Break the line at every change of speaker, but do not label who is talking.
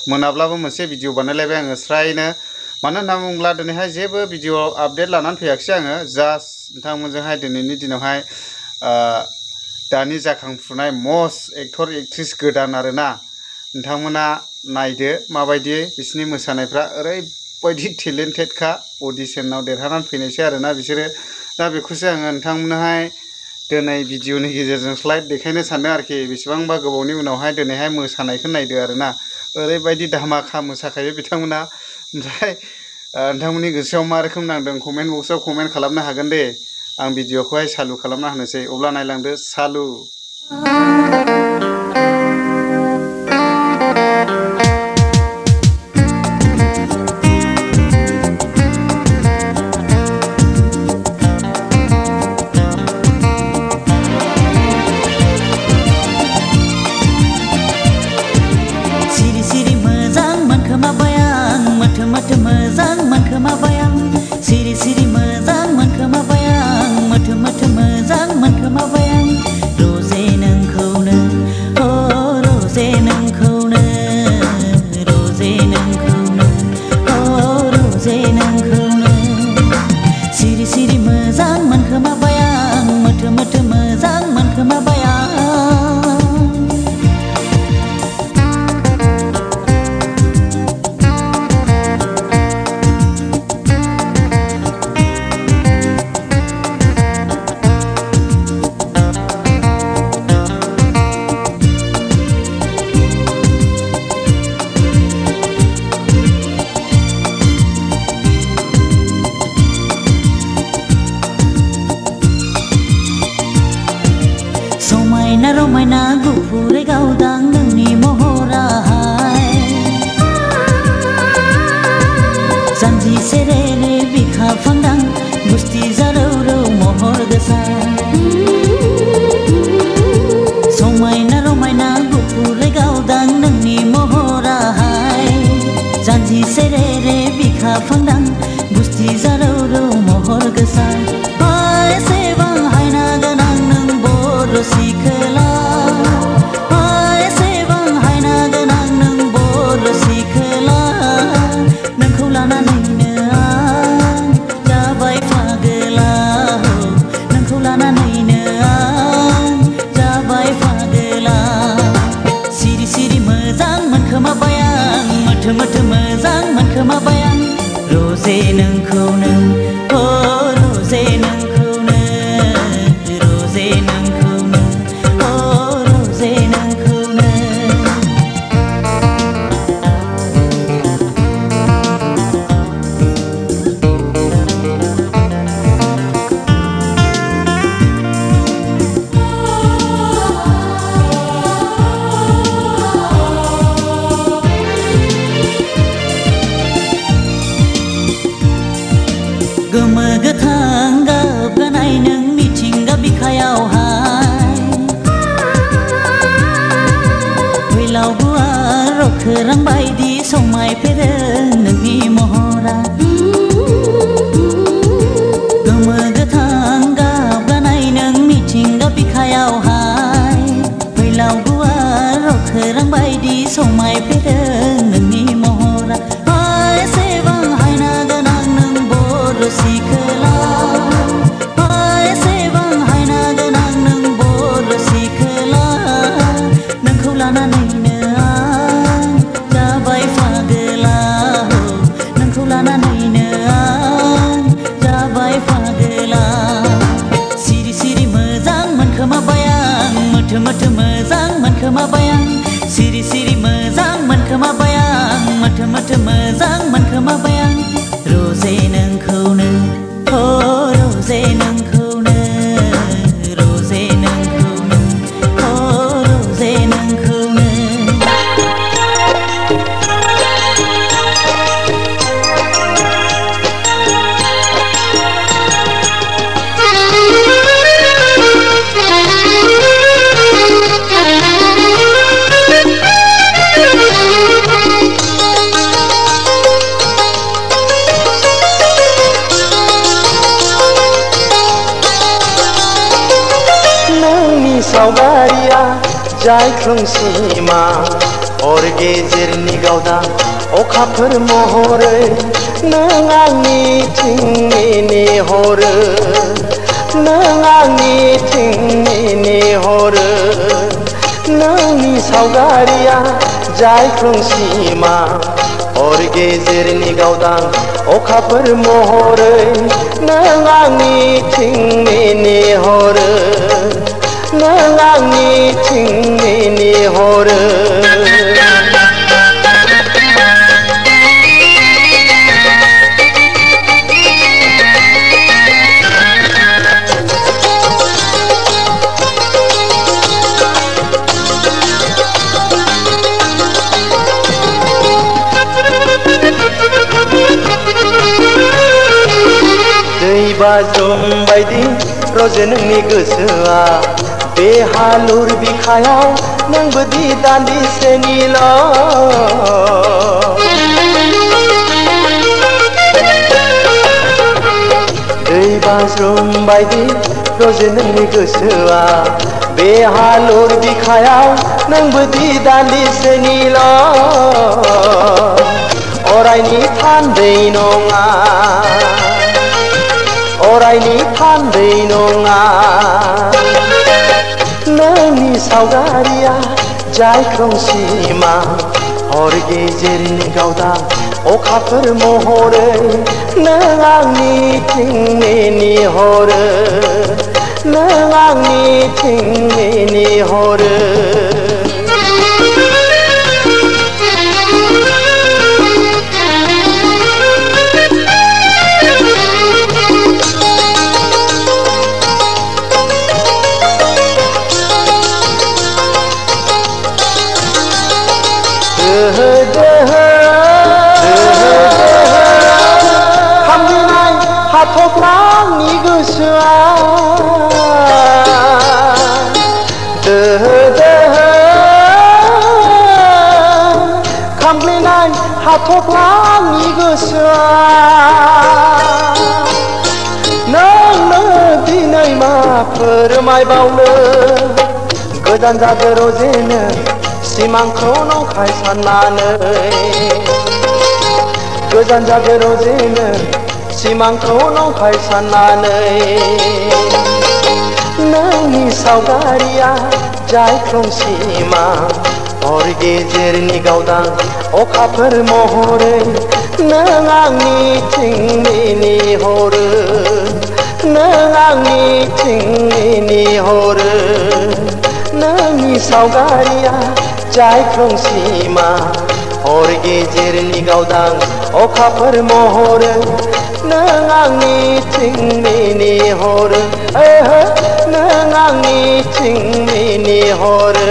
मोनाब्लाबो मोनसे भिडिअ बानायलायबाय आङो स्रायनो मानो होनना बुङोब्ला दिनैहाय जेबो भिडिअ आपडेट लानानै फैयाखिसै आङो जास्ट नोंथांमोनजोंहाय दिनैनि दिनावहाय दानि जाखांफुनाय मस्ट एक्टर एक्ट्रिस गोदान आरोना नोंथांमोना नायदो माबायदि बिसोरनि मोसानायफ्रा ओरैबायदि टेलेन्टेडखा अडिशनाव देरहानानै फैनायसै आरोना बिसोरो दा बेखौसो आङो नोंथांमोननोहाय दिनै भिडिअनि गेजेरजों स्लाइड देखायनो सानदों आरोखि बेसेबांबा गोबावनि उनावहाय दिनैहाय मोसानायखौ नायदो आरोना ओरैबायदि धामाखा मोसाखायो बिथांमोना ओमफ्राय नोंथांमोननि गोसोआव मा रोखोम नांदों कमेन्ट बक्सआव कमेन्ट खालामनो हागोन दे आं भिडिअखौहाय सालु खालामना होनोसै अब्ला नायलांदो सालु
रमायना गुफुरै गावदां नोंनि महराहाय जानजि सेरेरे बिखाफांदां गुस्थि जारौरौ महर गोसा समायना रमायना गुफुरै गावदां नोंनि महराहाय जानजि सेरेरे बिखाफांदां गुस्थि जारौरौ महर गोसा एसेबां हायना गोनां नों बर' सिखोला एसेबां हायना गोनां नों बर' सिखोला नोंखौ लानानैनो आं जाबाय फागोला नोंखौ लानानैनो आं जाबाय फागोला सिरि सिरि मोजां मोनखोमाबाय आं मोथो मोथो मोजां मोनखोमाबाय आं रजे नोंखौनो रजे नोंखौनो रजे नोंखौनो रजे नोंखौनो गोमो गोथां गाब गानाय नों मिथिंगा बिखायावहाय फैलाव गुवार रखोरां बायदि समायफेरो नोंनि महरा गोमो गोथां गाब गानाय नों मिथिंगा बिखायावहाय फैलाव गुवार रखोरां बायदि समायफेरो नोंनि महरा एसेबां हायना गोनां नों बर' सिखोला एसेबां हायना गोनां नों बर' सिखोला नोंखौ लानानैनो आं जाबाय फागोला नोंखौ लानानैनो आं जाबाय फागोला सिरि सिरि मोजां मोनखोमाबाय आं मोथो मोथो मोजां मोनखोमाबाय आं सिरि सिरि मोजां मोनखोमाबाय आं मोथो मोथो मोजां मोनखोमाबाय आं रजे नोंखौनो रजे नोंखौनो रजे नोंखौनो रजे नोंखौनो
सावगारिया जायख्लं सिमा हर गेजेरनि गावदां अखाफोर महरै नों आंनिथिं नेहरो नों आंनिथिं नेहरो नोंनि सावगारिया जायख्लं सिमा हर गेजेरनि गावदां अखाफोर महरै नों आंनिथिं नेहरो नों आंनिथिं नेहरो बाज्रुम बायदि रजे नोंनि गोसोआ बे हालुर बिखायाव नोंबोदि दान्दिसेनिल' दै बाज्रुम बायदि रजे नोंनि गोसोआ बे हालुर बिखायाव नोंबोदि दान्दिसेनिल' अरायनि थान्दै नङा अरायनि थान्दै नङा नोंनि सावगारिया जायख्लं सिमा हर गेजेरनि गावदां अखाफोर महरै नों आंनिथिं नेहरो नों आंनिथिं नेहरो खामग्लिनाय हाथफ्लानि गोसोआ दोहो दोहो खामग्लिनाय हाथफ्लानि गोसोआ नोंनो दिनै मा फोरमायबावनो गोदान जादो रजेनो सिमांखौ नंखाय साननानै गोजान जादो रजेनो सिमांखौ नंखाय साननानै नोंनि सावगारिया जायख्लं सिमा हर गेजेरनि गावदां अखाफोर महरै नों आंनिथिं नेहरो नों आंनिथिं नेहरो नोंनि सावगारिया जायख्लं सिमा हर गेजेरनि गावदां अखाफोर महरै नों आंनिथिं नेहरो नों आंनिथिं नेहरो